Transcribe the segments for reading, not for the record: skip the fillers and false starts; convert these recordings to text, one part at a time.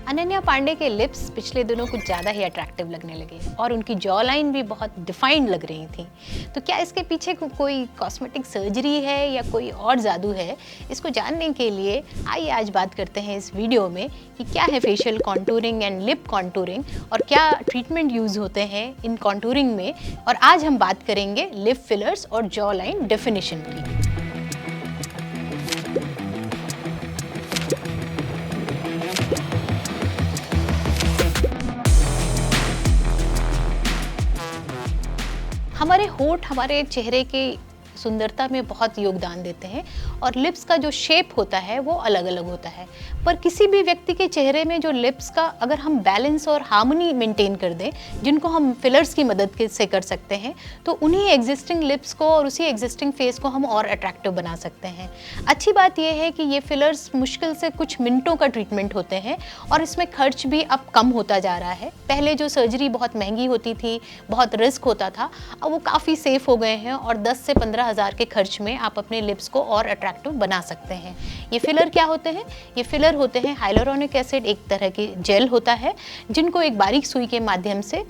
अनन्या पांडे के लिप्स पिछले दिनों कुछ ज़्यादा ही अट्रैक्टिव लगने लगे और उनकी जॉ लाइन भी बहुत डिफाइंड लग रही थी। तो क्या इसके पीछे कोई कॉस्मेटिक सर्जरी है या कोई और जादू है? इसको जानने के लिए आइए आज बात करते हैं इस वीडियो में कि क्या है facial contouring and lip contouring और क्या ट्रीटमेंट यूज़ होते हैं इन कॉन्टूरिंग में। और आज हम बात करेंगे लिप फिलर्स और जॉ लाइन डेफिनेशन की। हमारे होंठ हमारे चेहरे के सुंदरता में बहुत योगदान देते हैं और लिप्स का जो शेप होता है वो अलग अलग होता है। पर किसी भी व्यक्ति के चेहरे में जो लिप्स का अगर हम बैलेंस और हार्मनी मेंटेन कर दें, जिनको हम फिलर्स की मदद से कर सकते हैं, तो उन्हीं एग्जिस्टिंग लिप्स को और उसी एग्जिस्टिंग फेस को हम और अट्रैक्टिव बना सकते हैं। अच्छी बात यह है कि ये फिलर्स मुश्किल से कुछ मिनटों का ट्रीटमेंट होते हैं और इसमें खर्च भी अब कम होता जा रहा है। पहले जो सर्जरी बहुत महंगी होती थी, बहुत रिस्क होता था, अब वो काफ़ी सेफ हो गए हैं और 10 से 15,000 के खर्च में आप अपने लिप्स को और अट्रैक्टिव बना सकते हैं। ये फिलर क्या होते हैं? ये फिलर होते हैं हाइलुरोनिक एसिड, एक तरह की जेल होता है जिनको एक बारीक सुई के माध्यम से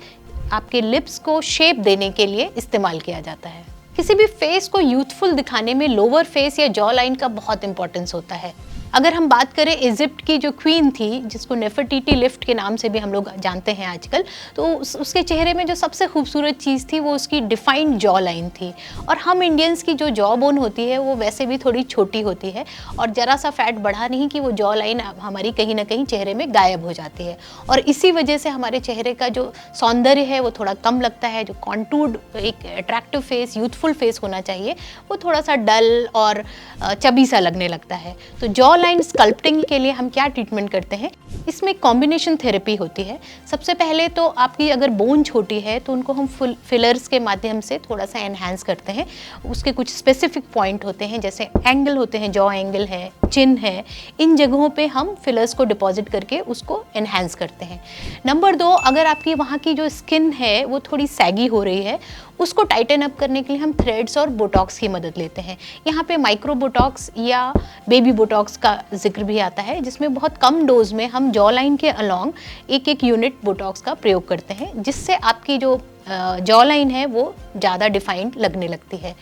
आपके लिप्स को शेप देने के लिए इस्तेमाल किया जाता है। किसी भी फेस को यूथफुल दिखाने में लोअर फेस या जॉ लाइन का बहुत इंपॉर्टेंस होता है। अगर हम बात करें इजिप्ट की जो क्वीन थी, जिसको नेफरटीटी लिफ्ट के नाम से भी हम लोग जानते हैं आजकल, तो उसके चेहरे में जो सबसे खूबसूरत चीज़ थी वो उसकी डिफाइंड जॉ लाइन थी। और हम इंडियंस की जो जॉ बोन होती है वो वैसे भी थोड़ी छोटी होती है और ज़रा सा फैट बढ़ा नहीं कि वो जॉ लाइन हमारी कहीं ना कहीं चेहरे में गायब हो जाती है और इसी वजह से हमारे चेहरे का जो सौंदर्य है वो थोड़ा कम लगता है। जो कॉन्टूर्ड एक अट्रैक्टिव फेस, यूथफुल फेस होना चाहिए, वो थोड़ा सा डल और चबी सा लगने लगता है। तो जॉ लाइन स्कल्पटिंग के लिए हम क्या ट्रीटमेंट करते हैं? इसमें कॉम्बिनेशन थेरेपी होती है। सबसे पहले तो आपकी अगर बोन छोटी है तो उनको हम फिलर्स के माध्यम से थोड़ा सा एनहांस करते हैं। उसके कुछ स्पेसिफिक पॉइंट होते हैं, जैसे एंगल होते हैं, जॉ एंगल है, चिन है, इन जगहों पे हम फिलर्स को डिपॉजिट करके उसको एनहांस करते हैं। नंबर 2, अगर आपकी वहाँ की जो स्किन है वो थोड़ी सैगी हो रही है, उसको टाइटन अप करने के लिए हम थ्रेड्स और बोटॉक्स की मदद लेते हैं। यहाँ पे माइक्रो बोटॉक्स या बेबी बोटॉक्स का जिक्र भी आता है, जिसमें बहुत कम डोज में हम जॉ लाइन के अलोंग एक एक यूनिट बोटॉक्स का प्रयोग करते हैं, जिससे आपकी जो जॉ लाइन है वो ज़्यादा डिफाइंड लगने लगती है।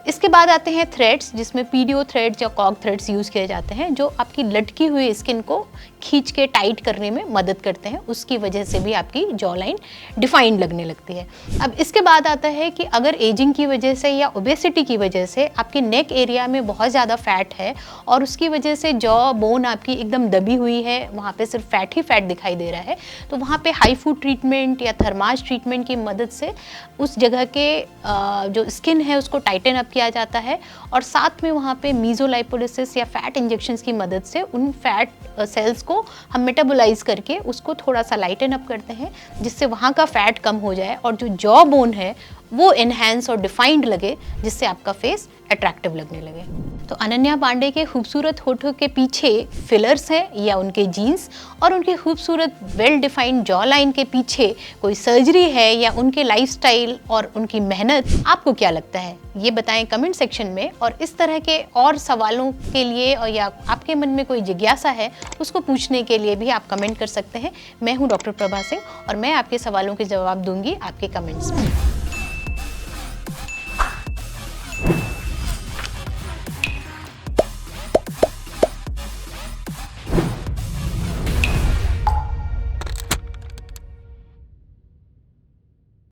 इसके बाद आते हैं थ्रेड्स, जिसमें पीडियो थ्रेड्स या कॉग थ्रेड्स यूज़ किए जाते हैं, जो आपकी लटकी हुई स्किन को खींच के टाइट करने में मदद करते हैं। उसकी वजह से भी आपकी जॉ लाइन डिफाइंड लगने लगती है। अब इसके बाद आता है कि अगर एजिंग की वजह से या ओबेसिटी की वजह से आपके नेक एरिया में बहुत ज़्यादा फैट है और उसकी वजह से जॉ बोन आपकी एकदम दबी हुई है, वहाँ पे सिर्फ फैट ही फैट दिखाई दे रहा है, तो वहाँ पे हाई फूड ट्रीटमेंट या थर्माज ट्रीटमेंट की मदद से उस जगह के जो स्किन है उसको टाइटन अप किया जाता है और साथ में वहाँ पे मीज़ोलाइपोलिसिस या फैट इंजेक्शंस की मदद से उन फैट सेल्स को हम मेटाबोलाइज करके उसको थोड़ा सा लाइटन अप करते हैं, जिससे वहाँ का फैट कम हो जाए और जो जॉ बोन है वो एनहांस और डिफाइंड लगे, जिससे आपका फेस अट्रैक्टिव लगने लगे। तो अनन्या पांडे के खूबसूरत होठों के पीछे फिलर्स हैं या उनके जीन्स, और उनके खूबसूरत वेल डिफाइंड जॉ लाइन के पीछे कोई सर्जरी है या उनके लाइफस्टाइल और उनकी मेहनत? आपको क्या लगता है ये बताएं कमेंट सेक्शन में। और इस तरह के और सवालों के लिए और या आपके मन में कोई जिज्ञासा है उसको पूछने के लिए भी आप कमेंट कर सकते हैं। मैं हूँ डॉक्टर प्रभा सिंह और मैं आपके सवालों के जवाब दूंगी आपके कमेंट्स में।